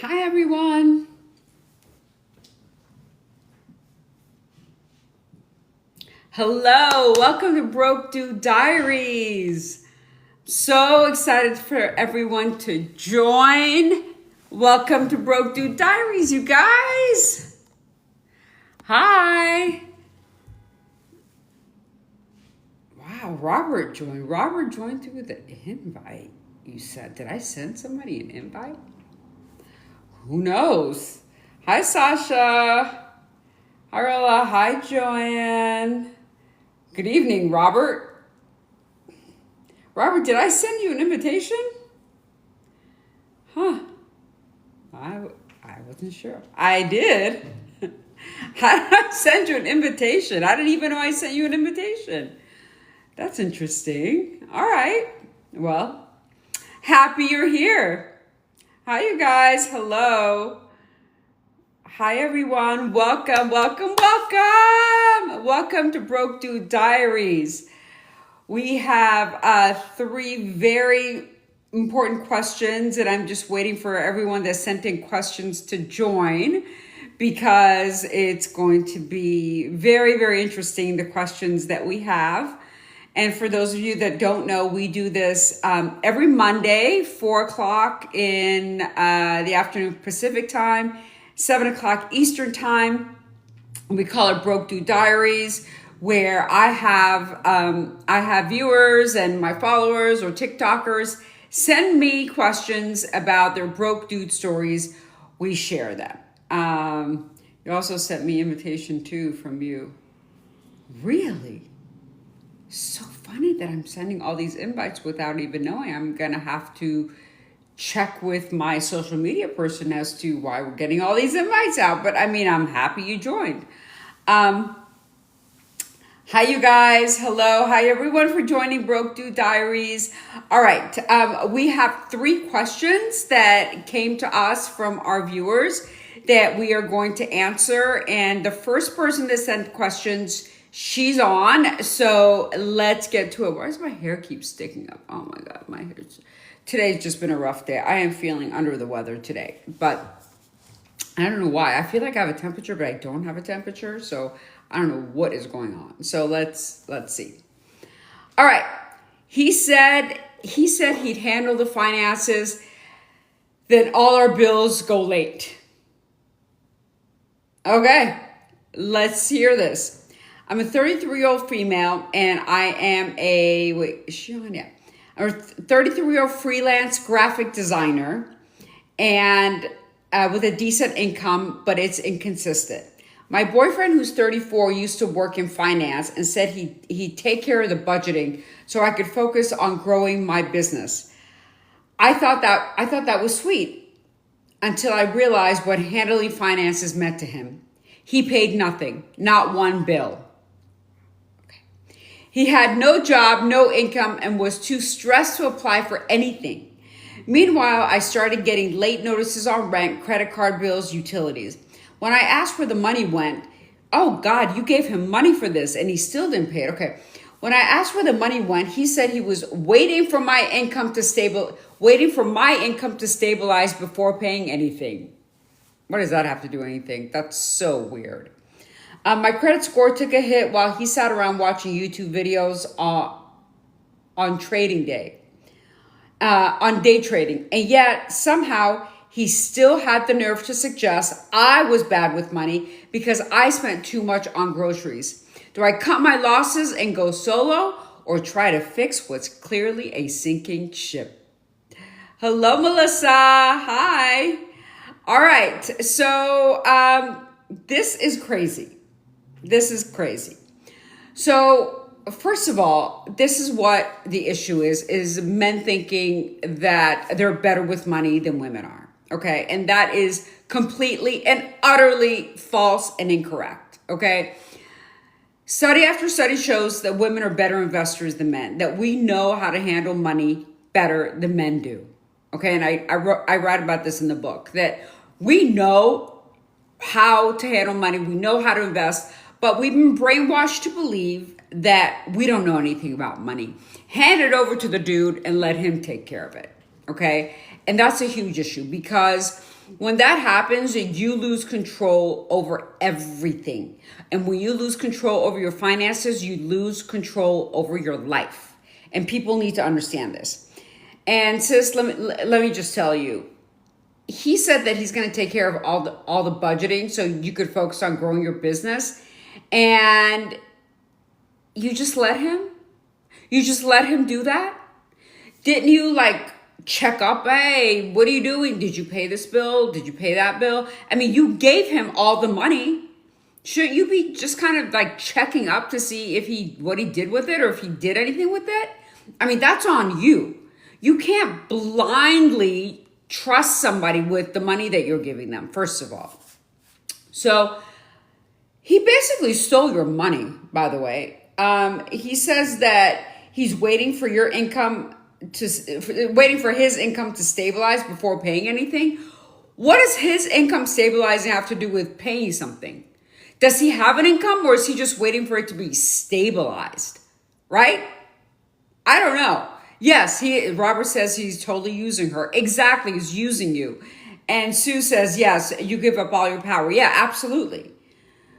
Hi, everyone. Hello, welcome to Broke Dude Diaries. So excited for everyone to join. Welcome to Broke Dude Diaries, you guys. Hi. Wow, Robert joined. Robert joined through the invite. You said, did I send somebody an invite? Who knows? Hi, Sasha. Hi, Rolla. Hi, Joanne. Good evening, Robert. Robert, did I send you an invitation? Huh. I wasn't sure. I did. How did I send you an invitation? I didn't even know I sent you an invitation. That's interesting. All right. Well, happy you're here. Hi, you guys. Hello. Hi, everyone. Welcome, welcome, welcome. Welcome to Broke Dude Diaries. We have three very important questions, and I'm just waiting for everyone that sent in questions to join because it's going to be very, very interesting, the questions that we have. And for those of you that don't know, we do this every Monday, 4 o'clock in the afternoon Pacific time, 7 o'clock Eastern time. We call it Broke Dude Diaries, where I have viewers and my followers or TikTokers send me questions about their broke dude stories. We share them. You also sent me invitation too from you. Really? So funny that I'm sending all these invites without even knowing. I'm gonna have to check with my social media person as to why we're getting all these invites out. But I mean, I'm happy you joined. Hi, you guys. Hello. Hi, everyone, for joining Broke Dude Diaries. All right. We have three questions that came to us from our viewers that we are going to answer. And the first person that sent questions, she's on. So let's get to it. Why does my hair keep sticking up? Oh my God, my hair. Today's just been a rough day. I am feeling under the weather today, but I don't know why. I feel like I have a temperature, but I don't have a temperature. So I don't know what is going on. So let's see. All right. He said he'd handle the finances, then all our bills go late. Okay. Let's hear this. I'm a 33-year-old female, and I am is she on? Yeah. I'm a 33-year-old freelance graphic designer, and with a decent income, but it's inconsistent. My boyfriend, who's 34, used to work in finance and said he'd take care of the budgeting so I could focus on growing my business. I thought that was sweet until I realized what handling finances meant to him. He paid nothing, not one bill. He had no job, no income, and was too stressed to apply for anything. Meanwhile, I started getting late notices on rent, credit card bills, utilities. When I asked where the money went, oh God, you gave him money for this and he still didn't pay it. Okay. When I asked where the money went, he said he was waiting for my income to stabilize before paying anything. What does that have to do with anything? That's so weird. My credit score took a hit while he sat around watching YouTube videos on trading day, on day trading. And yet somehow he still had the nerve to suggest I was bad with money because I spent too much on groceries. Do I cut my losses and go solo or try to fix what's clearly a sinking ship? Hello, Melissa. Hi. All right. So this is crazy. This is crazy. So first of all, this is what the issue is men thinking that they're better with money than women are. Okay. And that is completely and utterly false and incorrect. Okay. Study after study shows that women are better investors than men, that we know how to handle money better than men do. Okay. And I write about this in the book, that we know how to handle money. We know how to invest, but we've been brainwashed to believe that we don't know anything about money. Hand it over to the dude and let him take care of it. Okay. And that's a huge issue because When that happens, you lose control over everything. And when you lose control over your finances, you lose control over your life. And people need to understand this. And sis, let me just tell you, he said that he's going to take care of all the budgeting so you could focus on growing your business. And you just let him? You just let him do that? Didn't you check up? Hey, what are you doing? Did you pay this bill? Did you pay that bill? I mean, you gave him all the money. Shouldn't you be just kind of checking up to see what he did with it, or if he did anything with it? I mean, that's on you. You can't blindly trust somebody with the money that you're giving them, first of all. So he basically stole your money, by the way. He says that he's waiting for your income waiting for his income to stabilize before paying anything. What does his income stabilizing have to do with paying something? Does he have an income, or is he just waiting for it to be stabilized? Right? I don't know. Yes, Robert says he's totally using her. Exactly, he's using you. And Sue says, yes, you give up all your power. Yeah, absolutely.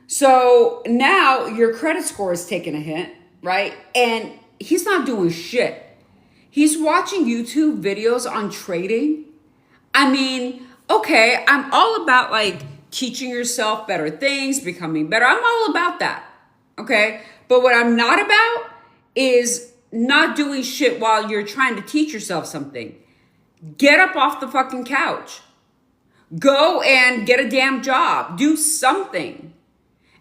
So now your credit score is taking a hit, right? And he's not doing shit. He's watching YouTube videos on trading. I mean, okay, I'm all about teaching yourself better things, becoming better. I'm all about that, okay? But what I'm not about is not doing shit while you're trying to teach yourself something. Get up off the fucking couch. Go and get a damn job. Do something.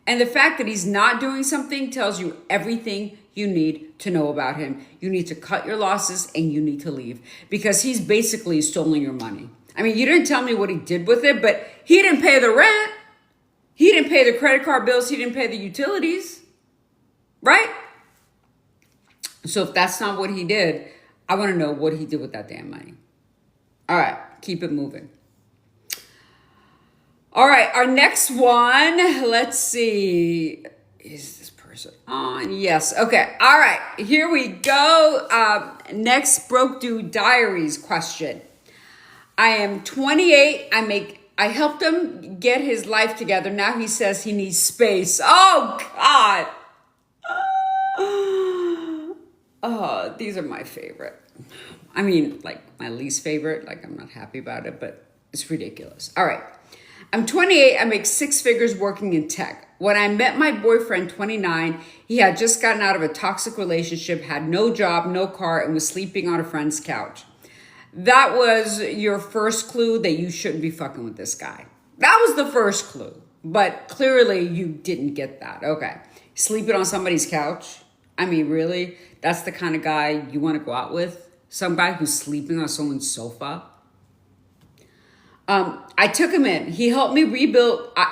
And the fact that he's not doing something tells you everything you need to know about him. You need to cut your losses and you need to leave, because he's basically stolen your money. I mean, you didn't tell me what he did with it, but he didn't pay the rent. He didn't pay the credit card bills. He didn't pay the utilities, right? So if that's not what he did, I want to know what he did with that damn money. All right, keep it moving. All right, our next one, let's see. Is this person on? Yes, okay. All right, here we go. Next Broke Dude Diaries question. I am 28. I helped him get his life together. Now he says he needs space. Oh, God. Oh, these are my favorite. I mean, my least favorite. I'm not happy about it, but it's ridiculous. All right. I'm 28. I make 6 figures working in tech. When I met my boyfriend, 29, he had just gotten out of a toxic relationship, had no job, no car, and was sleeping on a friend's couch. That was your first clue that you shouldn't be fucking with this guy. That was the first clue. But clearly you didn't get that. Okay. Sleeping on somebody's couch? I mean, really? That's the kind of guy you want to go out with? Some guy who's sleeping on someone's sofa? I took him in. He helped me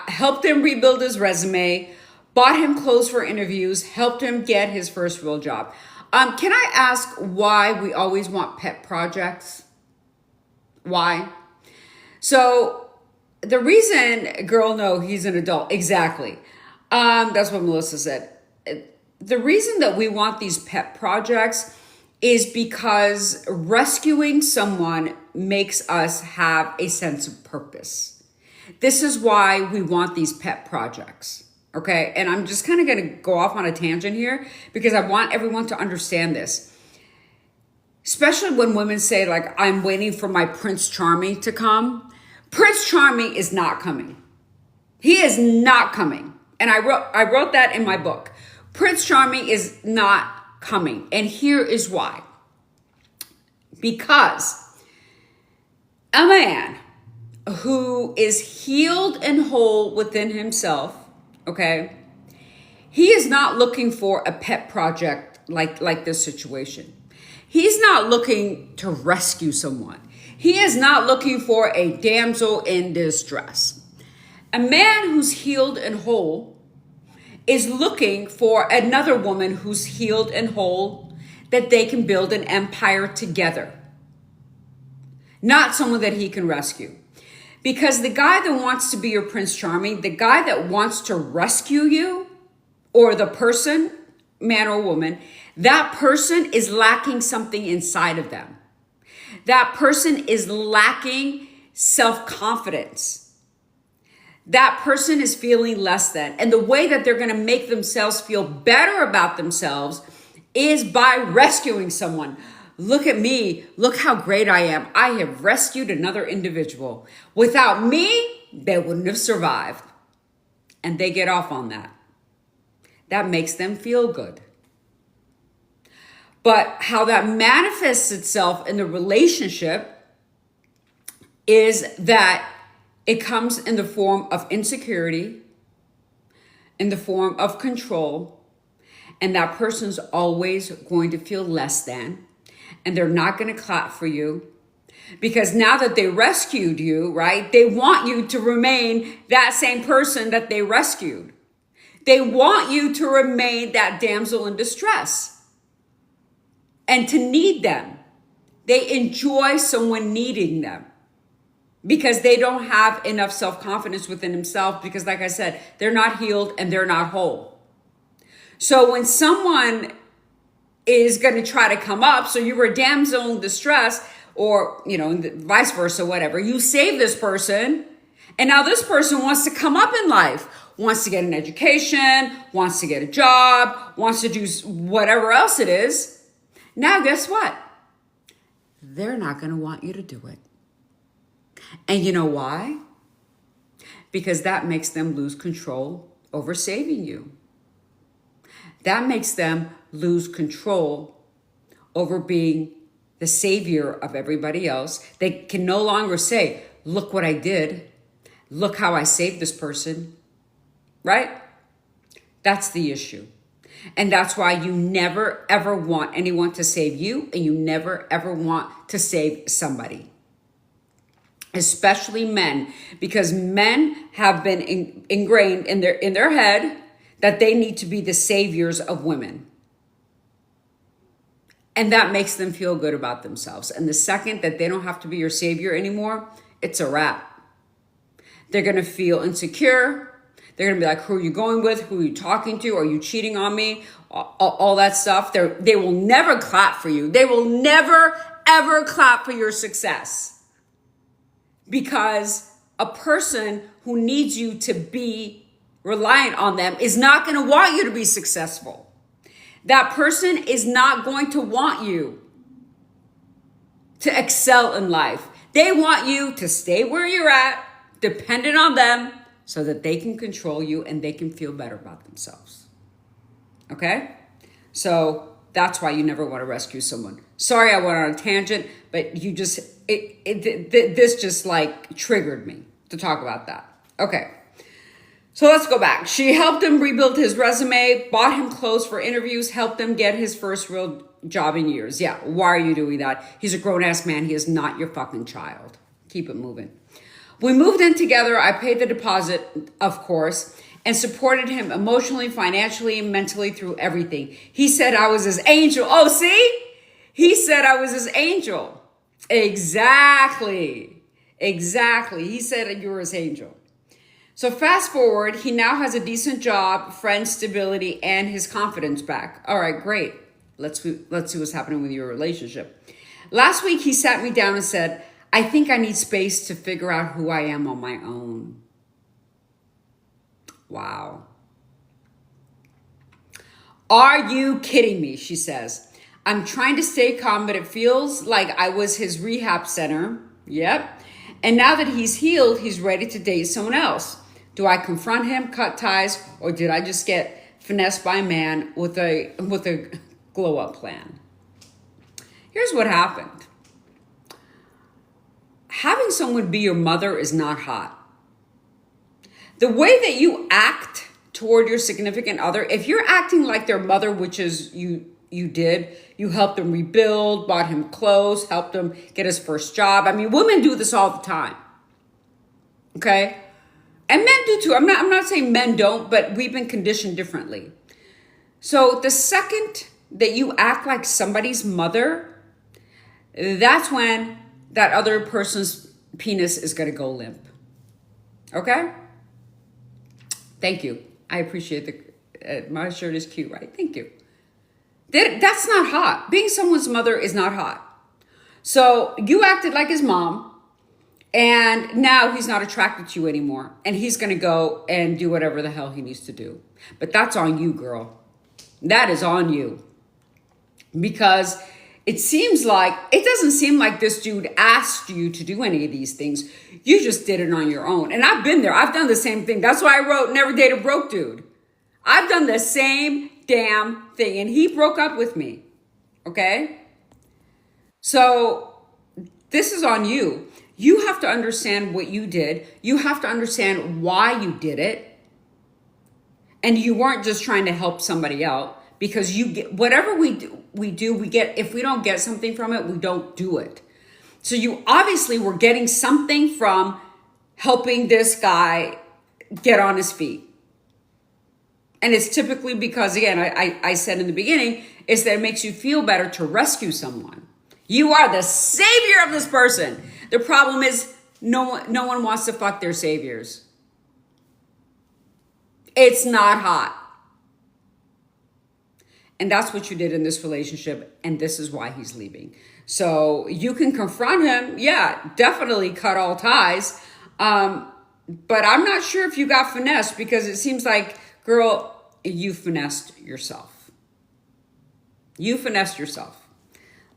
helped him rebuild his resume, bought him clothes for interviews, helped him get his first real job. Can I ask why we always want pet projects? Why? So the reason, girl, no, he's an adult. Exactly. That's what Melissa said. The reason that we want these pet projects is because rescuing someone makes us have a sense of purpose. This is why we want these pet projects, okay? And I'm just kind of going to go off on a tangent here because I want everyone to understand this. Especially when women say, I'm waiting for my Prince Charming to come. Prince Charming is not coming. He is not coming. And I wrote that in my book. Prince Charming is not coming. And here is why. Because a man who is healed and whole within himself, okay, he is not looking for a pet project like this situation. He's not looking to rescue someone. He is not looking for a damsel in distress. A man who's healed and whole is looking for another woman who's healed and whole that they can build an empire together. Not someone that he can rescue. Because the guy that wants to be your Prince Charming, the guy that wants to rescue you, or the person, man or woman, that person is lacking something inside of them. That person is lacking self-confidence. That person is feeling less than. And the way that they're going to make themselves feel better about themselves is by rescuing someone. Look at me. Look how great I am. I have rescued another individual. Without me, they wouldn't have survived. And they get off on that. That makes them feel good. But how that manifests itself in the relationship is that it comes in the form of insecurity, in the form of control, and that person's always going to feel less than, and they're not going to clap for you because now that they rescued you, right, they want you to remain that same person that they rescued. They want you to remain that damsel in distress and to need them. They enjoy someone needing them because they don't have enough self-confidence within themselves because, like I said, they're not healed and they're not whole. So when someone is going to try to come up, so you were a damsel in distress or, vice versa, whatever, you save this person and now this person wants to come up in life, wants to get an education, wants to get a job, wants to do whatever else it is. Now, guess what? They're not going to want you to do it. And you know why? Because that makes them lose control over saving you. That makes them lose control over being the savior of everybody else. They can no longer say, look what I did. Look how I saved this person. Right? That's the issue. And that's why you never, ever want anyone to save you, and you never, ever want to save somebody. Especially men, because men have been ingrained in their head that they need to be the saviors of women. And that makes them feel good about themselves. And the second that they don't have to be your savior anymore, it's a wrap. They're going to feel insecure. They're going to be like, who are you going with? Who are you talking to? Are you cheating on me? All that stuff. They will never clap for you. They will never, ever clap for your success. Because a person who needs you to be reliant on them is not going to want you to be successful. That person is not going to want you to excel in life. They want you to stay where you're at, dependent on them, so that they can control you and they can feel better about themselves. Okay? So that's why you never want to rescue someone. Sorry I went on a tangent, but this just like triggered me to talk about that. Okay. So let's go back. She helped him rebuild his resume, bought him clothes for interviews, helped him get his first real job in years. Yeah, why are you doing that? He's a grown-ass man. He is not your fucking child. Keep it moving. We moved in together. I paid the deposit, of course, and supported him emotionally, financially, and mentally through everything. He said I was his angel. Oh, see? He said I was his angel. Exactly. He said you were his angel. So fast forward, he now has a decent job, friends, stability, and his confidence back. All right, great. Let's see what's happening with your relationship. Last week, he sat me down and said, I think I need space to figure out who I am on my own. Wow. Are you kidding me? She says. I'm trying to stay calm, but it feels like I was his rehab center. Yep. And now that he's healed, he's ready to date someone else. Do I confront him, cut ties, or did I just get finessed by a man with a glow-up plan? Here's what happened. Having someone be your mother is not hot. The way that you act toward your significant other, if you're acting like their mother, which is you helped them rebuild, bought him clothes, helped him get his first job. I mean, women do this all the time. Okay? And men do too. I'm not saying men don't, but we've been conditioned differently. So the second that you act like somebody's mother, that's when that other person's penis is going to go limp. Okay? Thank you. I appreciate my shirt is cute, right? Thank you. That's not hot. Being someone's mother is not hot. So you acted like his mom. And now he's not attracted to you anymore. And he's going to go and do whatever the hell he needs to do. But that's on you, girl. That is on you. Because it doesn't seem like this dude asked you to do any of these things. You just did it on your own. And I've been there. I've done the same thing. That's why I wrote Never Date a Broke Dude. I've done the same damn thing. And he broke up with me. Okay? So this is on you. You have to understand what you did. You have to understand why you did it. And you weren't just trying to help somebody out. Because you get whatever we get, if we don't get something from it, we don't do it. So you obviously were getting something from helping this guy get on his feet. And it's typically because, again, I said in the beginning, is that it makes you feel better to rescue someone. You are the savior of this person. The problem is no one wants to fuck their saviors. It's not hot. And that's what you did in this relationship. And this is why he's leaving. So you can confront him. Yeah, definitely cut all ties. But I'm not sure if you got finessed, because it seems like, girl, you finessed yourself. You finessed yourself.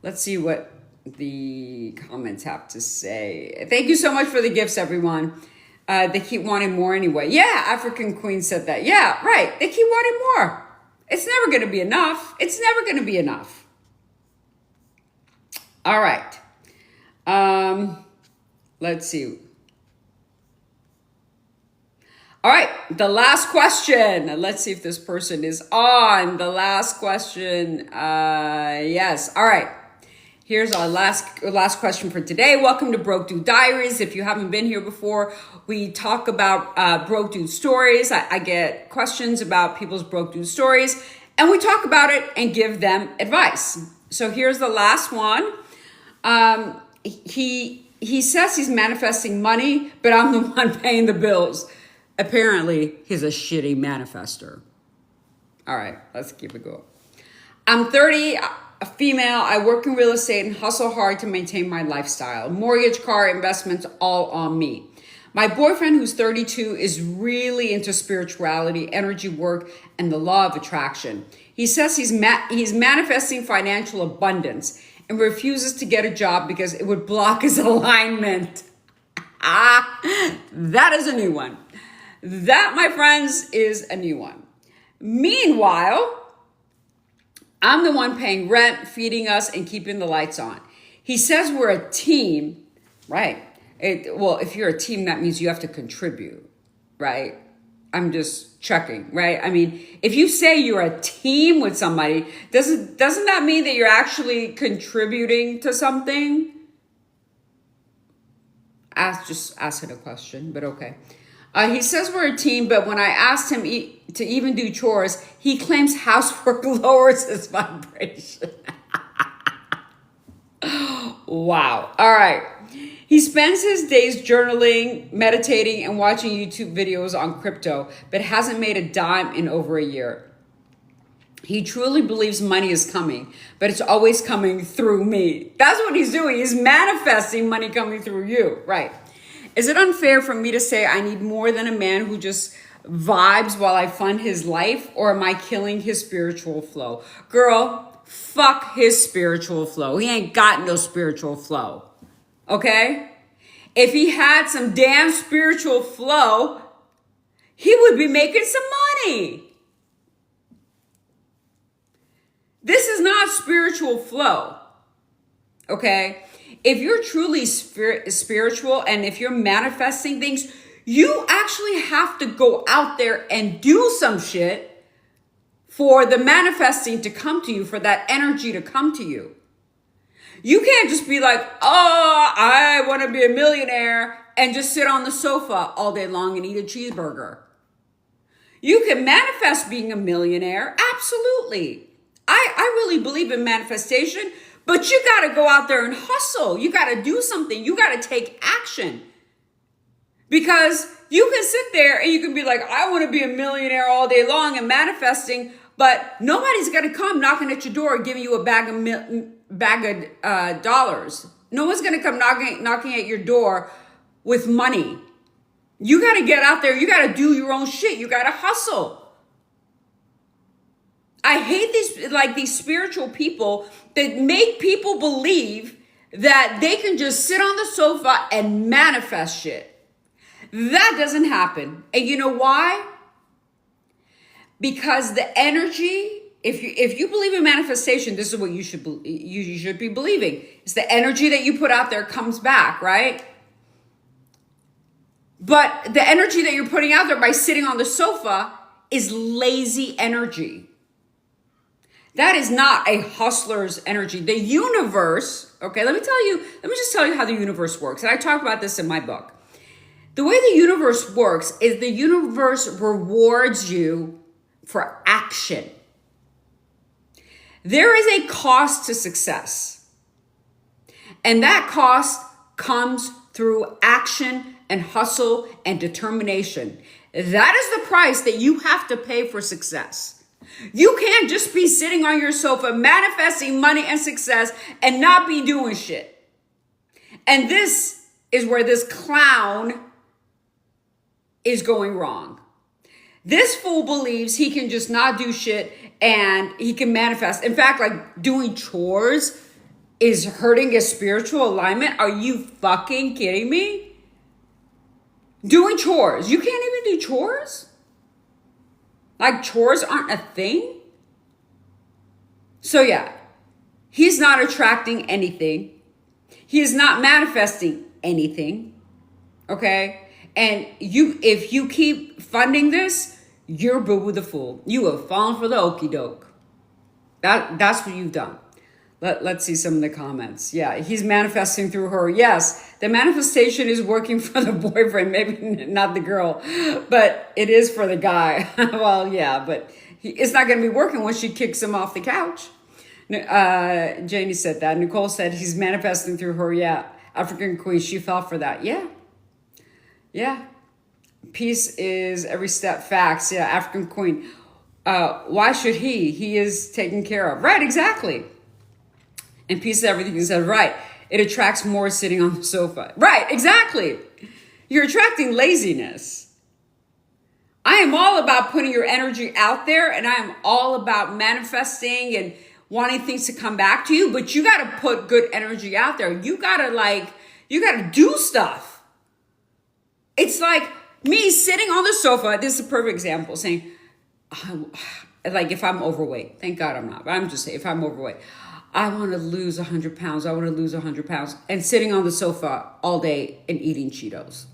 Let's see what the comments have to say. Thank you so much for the gifts, everyone. They keep wanting more anyway. Yeah, African Queen said that. Yeah, right. They keep wanting more. It's never going to be enough. It's never going to be enough. All right. Let's see. All right. The last question. Let's see if this person is on. The last question. Yes. All right. Here's our last question for today. Welcome to Broke Dude Diaries. If you haven't been here before, we talk about broke dude stories. I get questions about people's broke dude stories, and we talk about it and give them advice. So here's the last one. He says he's manifesting money, but I'm the one paying the bills. Apparently, he's a shitty manifester. All right, let's keep it going. I'm 30. A female, I work in real estate and hustle hard to maintain my lifestyle. Mortgage, car, investments, all on me. My boyfriend, who's 32, is really into spirituality, energy work, and the law of attraction. He says he's manifesting financial abundance and refuses to get a job because it would block his alignment. That is a new one. That, my friends, is a new one. Meanwhile, I'm the one paying rent, feeding us, and keeping the lights on. He says we're a team, right? Well, if you're a team, that means you have to contribute, right? I'm just checking, right? I mean, if you say you're a team with somebody, doesn't that mean that you're actually contributing to something? Just asking a question, but okay. He says we're a team, but when I asked him to even do chores, he claims housework lowers his vibration. Wow. All right. He spends his days journaling, meditating, and watching YouTube videos on crypto, but hasn't made a dime in over a year. He truly believes money is coming, but it's always coming through me. That's what he's doing. He's manifesting money coming through you. Right. Is it unfair for me to say I need more than a man who just vibes while I fund his life, or am I killing his spiritual flow? Girl, fuck his spiritual flow. He ain't got no spiritual flow. Okay? If he had some damn spiritual flow, he would be making some money. This is not spiritual flow. Okay? If you're truly spiritual and if you're manifesting things, you actually have to go out there and do some shit for the manifesting to come to you, for that energy to come to you. You can't just be like, oh, I want to be a millionaire and just sit on the sofa all day long and eat a cheeseburger. You can manifest being a millionaire. Absolutely. I really believe in manifestation. But you got to go out there and hustle. You got to do something. You got to take action. Because you can sit there and you can be like, I want to be a millionaire all day long and manifesting, but nobody's going to come knocking at your door giving you a bag of dollars. No one's going to come knocking at your door with money. You got to get out there. You got to do your own shit. You got to hustle. I hate these spiritual people that make people believe that they can just sit on the sofa and manifest shit. That doesn't happen. And you know why? Because the energy, if you believe in manifestation, this is what you should be believing. It's the energy that you put out there comes back, right? But the energy that you're putting out there by sitting on the sofa is lazy energy. That is not a hustler's energy. The universe, okay, let me just tell you how the universe works. And I talk about this in my book. The way the universe works is the universe rewards you for action. There is a cost to success. And that cost comes through action and hustle and determination. That is the price that you have to pay for success. You can't just be sitting on your sofa manifesting money and success and not be doing shit. And this is where this clown is going wrong. This fool believes he can just not do shit and he can manifest. In fact, like doing chores is hurting his spiritual alignment. Are you fucking kidding me? Doing chores. You can't even do chores? Like chores aren't a thing? So yeah, he's not attracting anything. He is not manifesting anything. Okay? And if you keep funding this, you're boo-boo the fool. You have fallen for the okie doke. That's what you've done. Let's see some of the comments. Yeah, he's manifesting through her. Yes, the manifestation is working for the boyfriend, maybe not the girl, but it is for the guy. Well, yeah, but it's not going to be working once she kicks him off the couch. Janie said that. Nicole said he's manifesting through her. Yeah, African queen, she fell for that. Yeah. Yeah. Peace is every step facts. Yeah, African queen. Why should he? He is taken care of. Right, exactly. And peace is everything you said. Right. It attracts more sitting on the sofa. Right, exactly. You're attracting laziness. I am all about putting your energy out there, and I am all about manifesting and wanting things to come back to you, but you got to put good energy out there. You got to do stuff. It's like me sitting on the sofa. This is a perfect example saying, like if I'm overweight, thank God I'm not, but I'm just saying if I'm overweight, I want to lose 100 pounds. I want to lose 100 pounds and sitting on the sofa all day and eating Cheetos.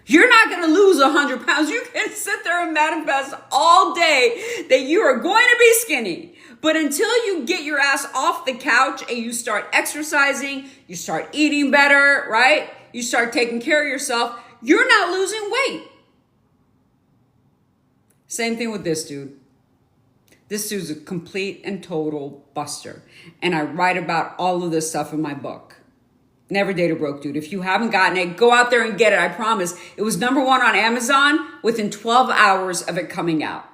You're not going to lose 100 pounds. You can sit there and manifest all day that you are going to be skinny. But until you get your ass off the couch and you start exercising, you start eating better, right? You start taking care of yourself, you're not losing weight. Same thing with this dude. This dude's a complete and total buster. And I write about all of this stuff in my book. Never Date a Broke Dude. If you haven't gotten it, go out there and get it. I promise. It was #1 on Amazon within 12 hours of it coming out.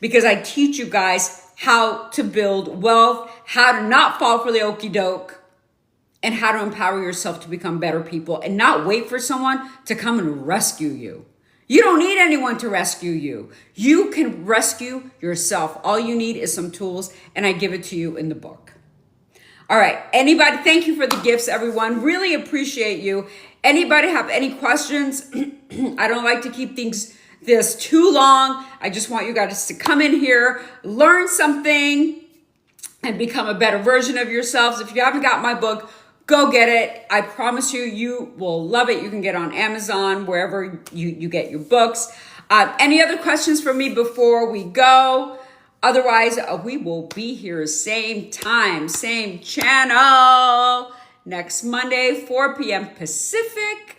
Because I teach you guys how to build wealth, how to not fall for the okie doke, and how to empower yourself to become better people and not wait for someone to come and rescue you. You don't need anyone to rescue you. You can rescue yourself. All you need is some tools, and I give it to you in the book. All right. Anybody, thank you for the gifts, everyone. Really appreciate you. Anybody have any questions? I don't like to keep this too long. I just want you guys to come in here, learn something, and become a better version of yourselves. If you haven't got my book, go get it. I promise you, you will love it. You can get it on Amazon, wherever you get your books. Any other questions for me before we go? Otherwise, we will be here same time, same channel next Monday, 4 p.m. Pacific,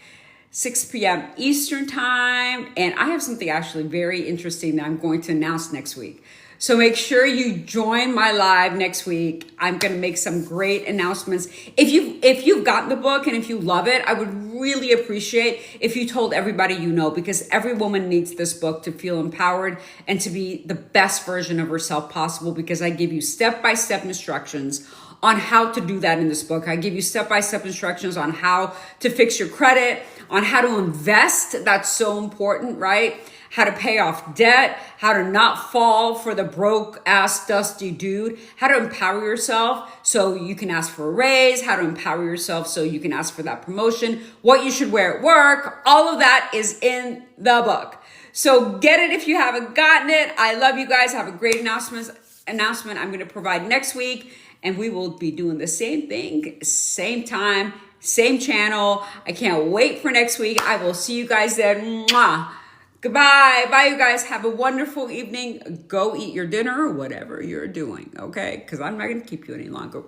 6 p.m. Eastern time. And I have something actually very interesting that I'm going to announce next week. So make sure you join my live next week. I'm going to make some great announcements. If you've gotten the book and if you love it, I would really appreciate if you told everybody you know, because every woman needs this book to feel empowered and to be the best version of herself possible, because I give you step-by-step instructions on how to do that in this book. I give you step-by-step instructions on how to fix your credit, on how to invest. That's so important, right? How to pay off debt, how to not fall for the broke ass dusty dude, how to empower yourself so you can ask for a raise, how to empower yourself so you can ask for that promotion, what you should wear at work. All of that is in the book. So get it if you haven't gotten it. I love you guys. Have a great announcement I'm going to provide next week, and we will be doing the same thing, same time, same channel. I can't wait for next week. I will see you guys then. Mwah. Goodbye. Bye, you guys. Have a wonderful evening. Go eat your dinner or whatever you're doing, okay? Because I'm not going to keep you any longer.